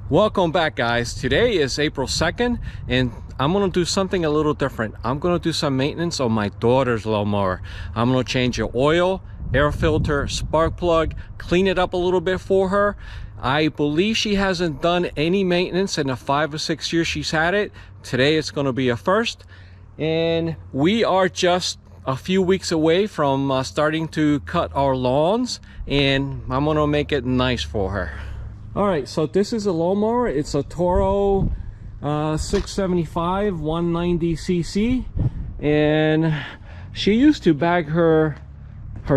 Welcome back, guys. Today is April 2nd and I'm gonna do something a little different. I'm gonna do some maintenance on my daughter's lawnmower. I'm gonna change the oil, air filter, spark plug, clean it up a little bit for her. I believe she hasn't done any maintenance in the 5 or 6 years she's had it. Today it's gonna be a first, and we are just a few weeks away from starting to cut our lawns, and I'm gonna make it nice for her. All right, so this is a lawnmower. It's a Toro 675 190cc, and she used to bag her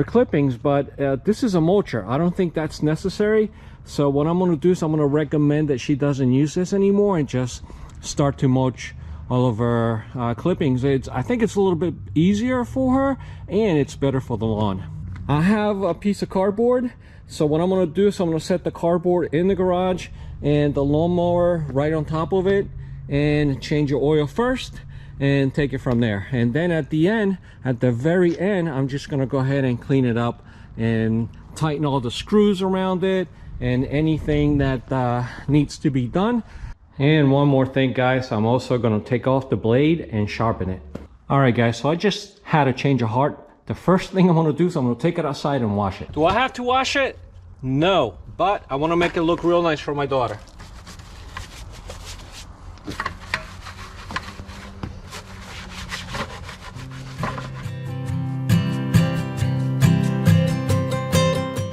clippings, but this is a mulcher. I don't think that's necessary. So what I'm going to do is I'm going to recommend that she doesn't use this anymore and just start to mulch all of her clippings. I think it's a little bit easier for her, and it's better for the lawn. I have a piece of cardboard. So what I'm going to do is I'm going to set the cardboard in the garage and the lawnmower right on top of it, and change your oil first and take it from there. And then at the end, at the very end, I'm just going to go ahead and clean it up and tighten all the screws around it and anything that needs to be done. And one more thing, guys, I'm also going to take off the blade and sharpen it. All right, guys, so I just had a change of heart. The first thing I'm going to do is I'm going to take it outside and wash it. Do I have to wash it? No, but I want to make it look real nice for my daughter.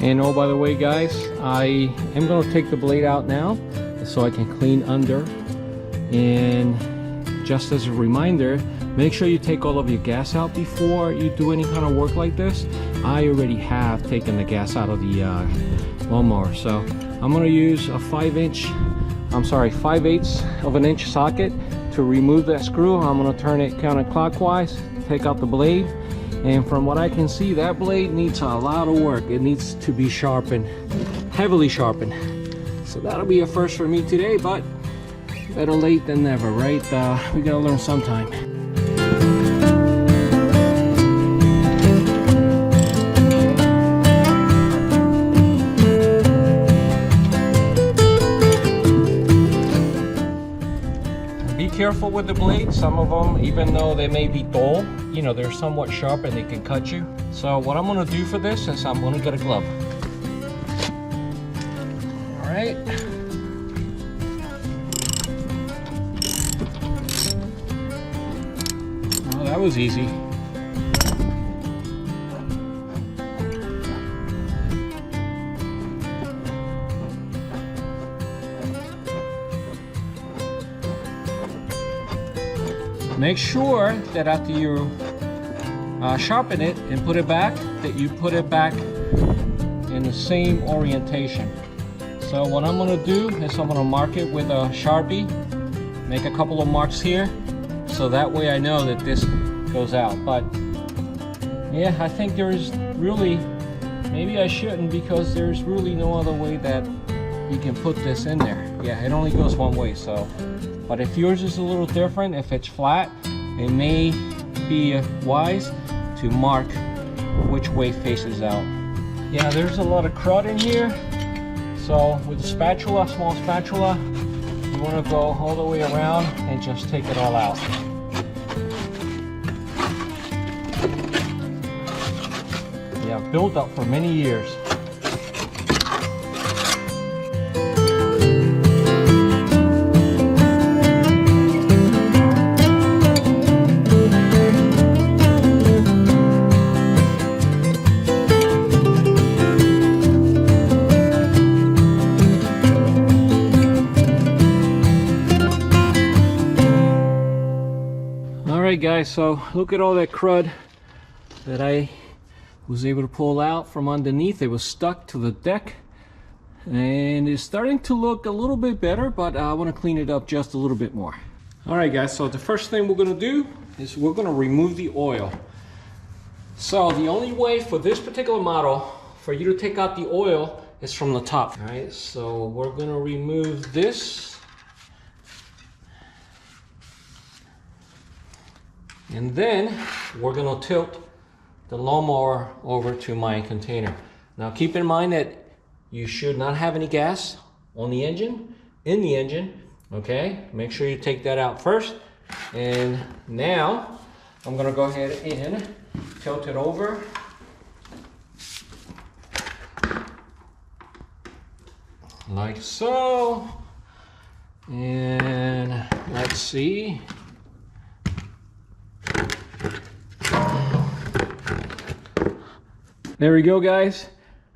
And oh, by the way, guys, I am going to take the blade out now so I can clean under. And just as a reminder, make sure you take all of your gas out before you do any kind of work like this. I already have taken the gas out of the lawnmower. So I'm going to use a 5/8 of an inch socket to remove that screw. I'm going to turn it counterclockwise, take out the blade. And from what I can see, that blade needs a lot of work. It needs to be sharpened, heavily sharpened. So that'll be a first for me today, but better late than never, right? We gotta learn sometime. Be careful with the blades. Some of them, even though they may be dull, you know, they're somewhat sharp and they can cut you. So what I'm gonna do for this is I'm gonna get a glove. All right. Oh, that was easy. Make sure that after you sharpen it and put it back, that you put it back in the same orientation. So what I'm going to do is I'm going to mark it with a Sharpie, make a couple of marks here, so that way I know that this goes out. But yeah, I think there's really, maybe I shouldn't, because there's really no other way that you can put this in there. Yeah, it only goes one way. So, but if yours is a little different, if it's flat, it may be wise to mark which way faces out. Yeah, there's a lot of crud in here. So with a spatula, small spatula, you want to go all the way around and just take it all out. Yeah, built up for many years. Alright guys, so look at all that crud that I was able to pull out from underneath. It was stuck to the deck, and it's starting to look a little bit better, but I want to clean it up just a little bit more. Alright guys, so the first thing we're going to do is we're going to remove the oil. So the only way for this particular model for you to take out the oil is from the top. Alright, so we're going to remove this. And then we're going to tilt the lawnmower over to my container. Now keep in mind that you should not have any gas on the engine. in the engine. Okay, make sure you take that out first. And now I'm gonna go ahead and tilt it over. Like so. And let's see. There we go, guys.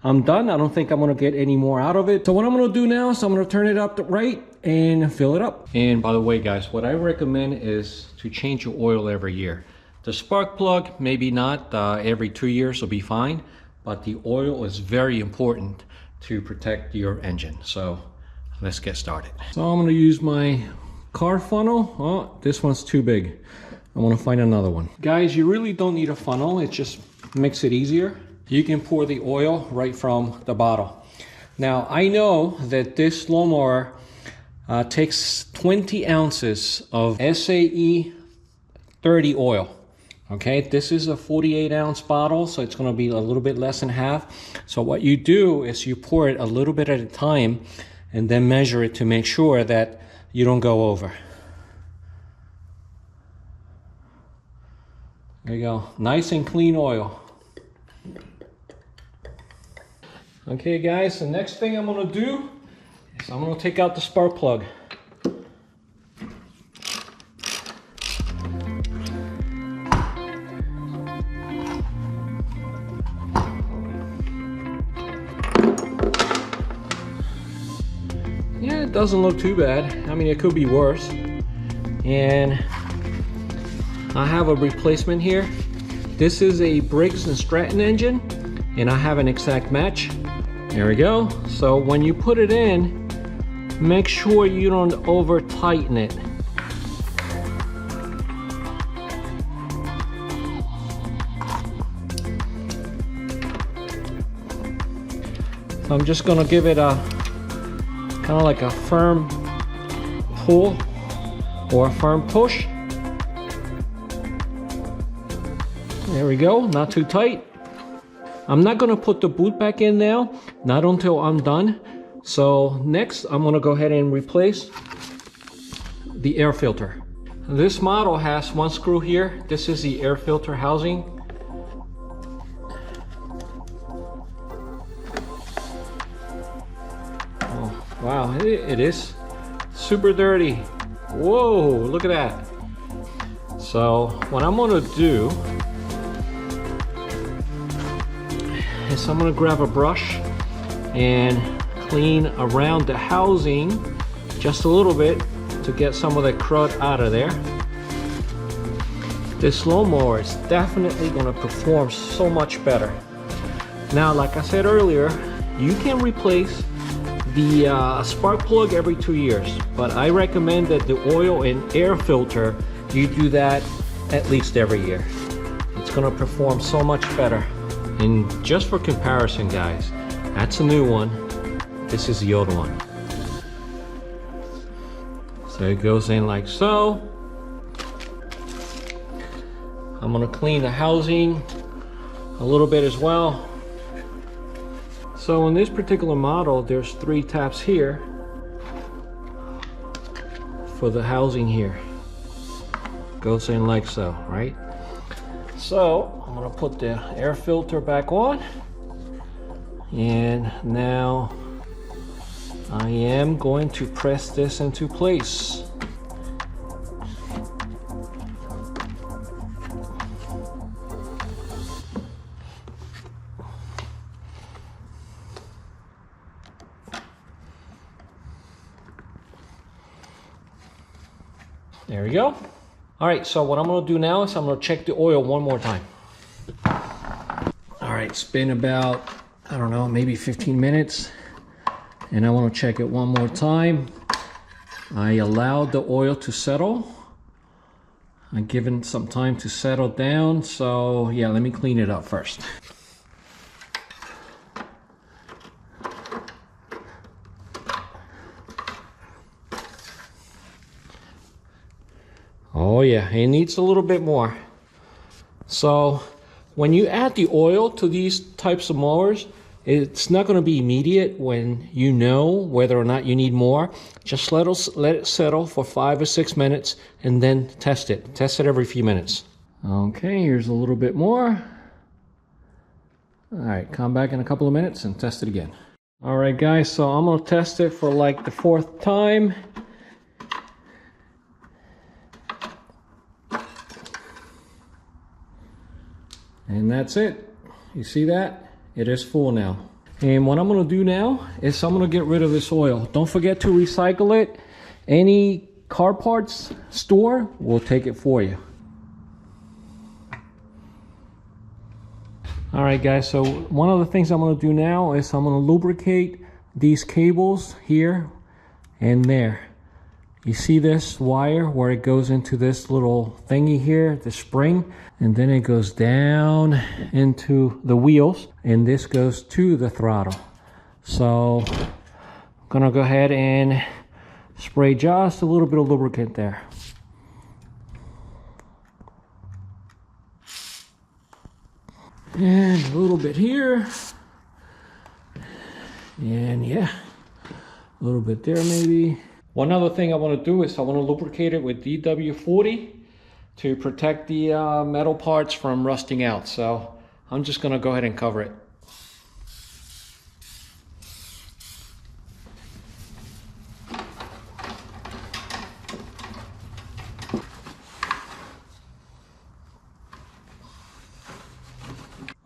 I'm done. I don't think I'm gonna get any more out of it. So what I'm gonna do now is I'm gonna turn it up to right and fill it up. And by the way, guys, what I recommend is to change your oil every year. The spark plug, maybe not every 2 years will be fine, but the oil is very important to protect your engine. So let's get started. So I'm gonna use my car funnel. Oh, this one's too big. I wanna find another one. Guys, you really don't need a funnel. It just makes it easier. You can pour the oil right from the bottle. Now, I know that this lawnmower takes 20 ounces of SAE 30 oil. Okay, this is a 48 ounce bottle, so it's gonna be a little bit less than half. So what you do is you pour it a little bit at a time and then measure it to make sure that you don't go over. There you go, nice and clean oil. Okay guys, the next thing I'm gonna do is I'm gonna take out the spark plug. Yeah, it doesn't look too bad. I mean, it could be worse. And I have a replacement here. This is a Briggs & Stratton engine, and I have an exact match. There we go. So when you put it in, make sure you don't over tighten it. So I'm just gonna give it a kind of like a firm pull or a firm push. There we go, not too tight. I'm not gonna put the boot back in now, not until I'm done. So next, I'm gonna go ahead and replace the air filter. This model has one screw here. This is the air filter housing. Oh, wow, it is super dirty. Whoa, look at that. So what I'm gonna do is I'm gonna grab a brush and clean around the housing just a little bit to get some of the crud out of there. This lawnmower is definitely gonna perform so much better. Now, like I said earlier, you can replace the spark plug every 2 years, but I recommend that the oil and air filter, you do that at least every year. It's gonna perform so much better. And just for comparison, guys, that's a new one. This is the old one. So it goes in like so. I'm gonna clean the housing a little bit as well. So in this particular model, there's 3 taps here for the housing here. Goes in like so, right? So I'm gonna put the air filter back on, and now I am going to press this into place. There we go. All right, so what I'm gonna do now is I'm gonna check the oil one more time. All right, it's been about, I don't know, maybe 15 minutes. And I wanna check it one more time. I allowed the oil to settle. I've given some time to settle down. So yeah, let me clean it up first. Oh yeah, it needs a little bit more. So when you add the oil to these types of mowers, It's not going to be immediate when you know whether or not you need more. Just let it settle for 5 or 6 minutes and then test it. Test it every few minutes. Okay, here's a little bit more. All right, come back in a couple of minutes and test it again. All right, guys, so I'm going to test it for like the 4th time. And that's it. You see that? It is full now. And what I'm going to do now is I'm going to get rid of this oil. Don't forget to recycle it. Any car parts store will take it for you. All right, guys, so one of the things I'm going to do now is I'm going to lubricate these cables here and there. You see this wire where it goes into this little thingy here, the spring, and then it goes down into the wheels, and this goes to the throttle. So I'm gonna go ahead and spray just a little bit of lubricant there. And a little bit here. And yeah, a little bit there maybe. One other thing I want to do is I want to lubricate it with DW40 to protect the metal parts from rusting out. So I'm just going to go ahead and cover it.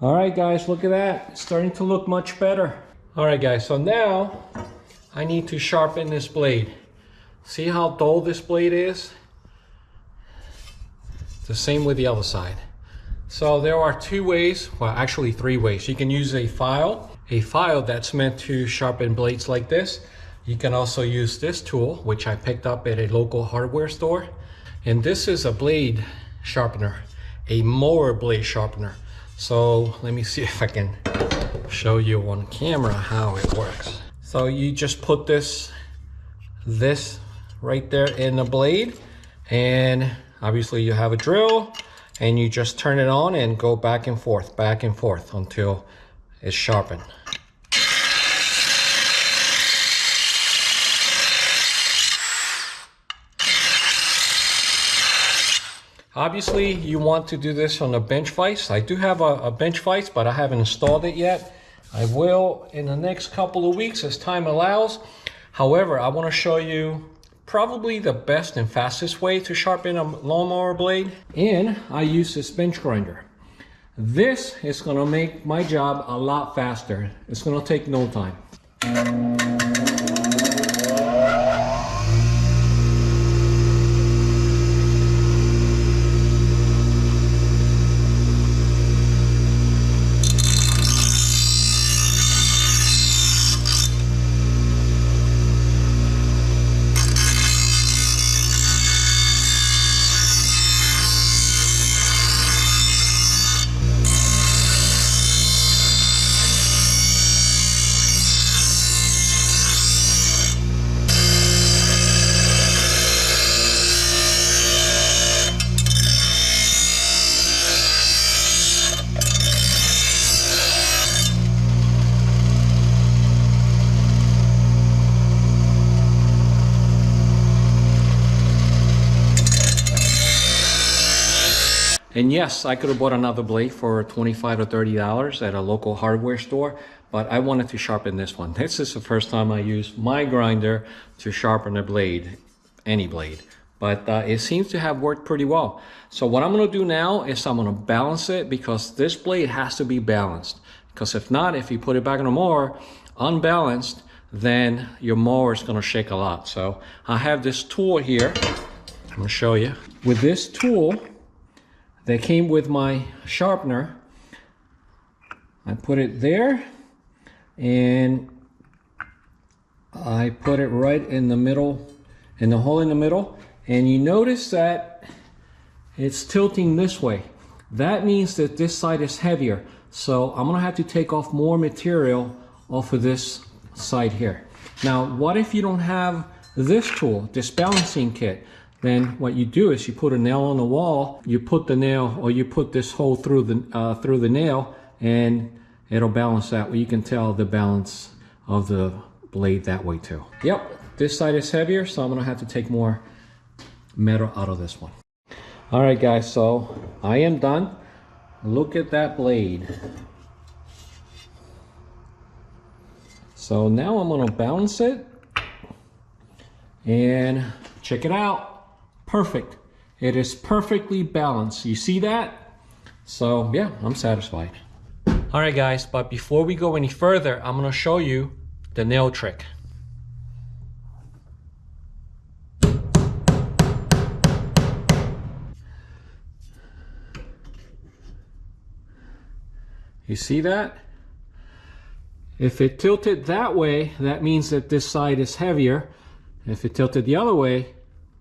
All right, guys, look at that. It's starting to look much better. All right, guys, so now I need to sharpen this blade. See how dull this blade is? The same with the other side. So there are 2 ways, well actually 3 ways. You can use a file that's meant to sharpen blades like this. You can also use this tool, which I picked up at a local hardware store. And this is a blade sharpener, a mower blade sharpener. So let me see if I can show you on camera how it works. So you just put this right there in the blade, and obviously you have a drill, and you just turn it on and go back and forth until it's sharpened. Obviously you want to do this on a bench vise. I do have a bench vise, but I haven't installed it yet. I will in the next couple of weeks as time allows. However, I want to show you probably the best and fastest way to sharpen a lawnmower blade. And I use this bench grinder. This is going to make my job a lot faster. It's going to take no time. And yes, I could have bought another blade for $25 to $30 at a local hardware store, but I wanted to sharpen this one. This is the first time I used my grinder to sharpen a blade, any blade. But it seems to have worked pretty well. So what I'm going to do now is I'm going to balance it, because this blade has to be balanced. Because if not, if you put it back in the mower unbalanced, then your mower is going to shake a lot. So I have this tool here. I'm going to show you. With this tool that came with my sharpener, I put it there, and I put it right in the middle, in the hole in the middle, and you notice that it's tilting this way. That means that this side is heavier, so I'm gonna have to take off more material off of this side here. Now, what if you don't have this tool, this balancing kit? Then what you do is you put a nail on the wall, you put the nail, or you put this hole through the nail, and it'll balance that way. You can tell the balance of the blade that way too. Yep, this side is heavier, so I'm gonna have to take more metal out of this one. All right guys, so I am done. Look at that blade. So now I'm gonna balance it and check it out. Perfect. It is perfectly balanced. You see that? So yeah, I'm satisfied. All right guys, but before we go any further, I'm gonna show you the nail trick. You see that? If it tilted that way, that means that this side is heavier. If it tilted the other way,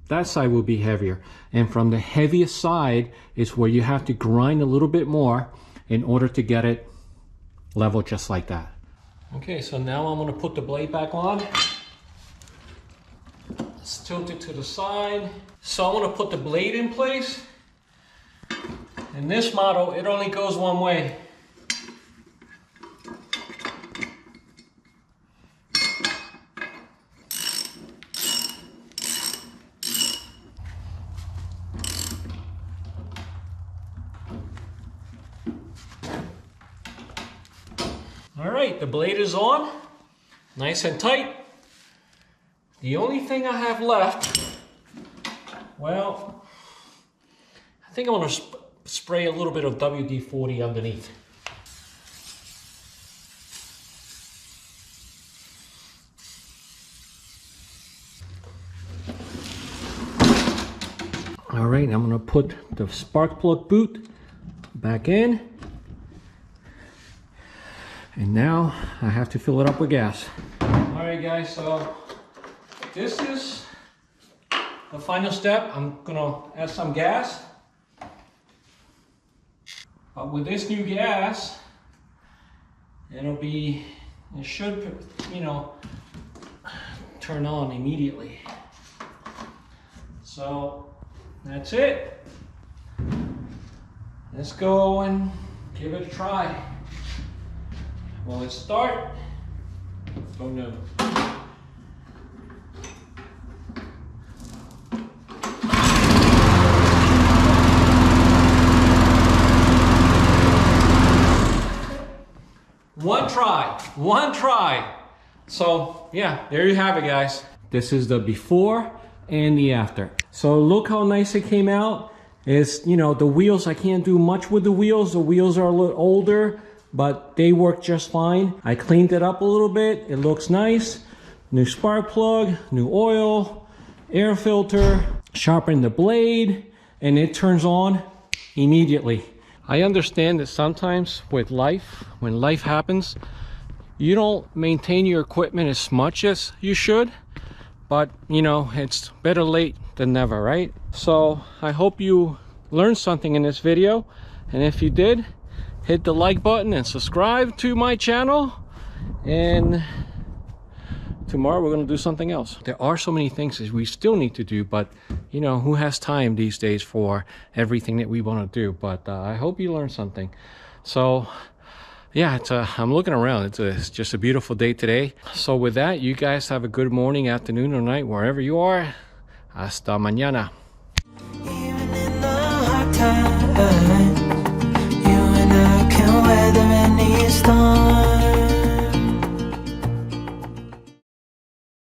that side will be heavier. And from the heaviest side is where you have to grind a little bit more in order to get it level just like that. Okay, so now I'm gonna put the blade back on. Let's tilt it to the side. So I'm gonna put the blade in place. In this model, it only goes one way. All right, the blade is on, nice and tight. The only thing I have left, well, I think I'm gonna spray a little bit of WD-40 underneath. All right, I'm gonna put the spark plug boot back in. And now I have to fill it up with gas. All right guys, so this is the final step. I'm gonna add some gas. But with this new gas, it should, turn on immediately. So that's it. Let's go and give it a try. Well, let's start. Oh no. One try. So yeah, there you have it guys. This is the before and the after. So look how nice it came out. It's, the wheels, I can't do much with the wheels. The wheels are a little older, but they work just fine. I cleaned it up a little bit. It looks nice. New spark plug, new oil, air filter, sharpen the blade, and it turns on immediately. I understand that sometimes with life, when life happens, you don't maintain your equipment as much as you should, but it's better late than never, right? So I hope you learned something in this video, and if you did, hit the like button and subscribe to my channel. And tomorrow we're going to do something else. There are so many things that we still need to do, but who has time these days for everything that we want to do? But I hope you learned something. So yeah, I'm looking around. It's just a beautiful day today. So with that, you guys have a good morning, afternoon, or night, wherever you are. Hasta mañana. Even in the hard times, you and I can weather any storm.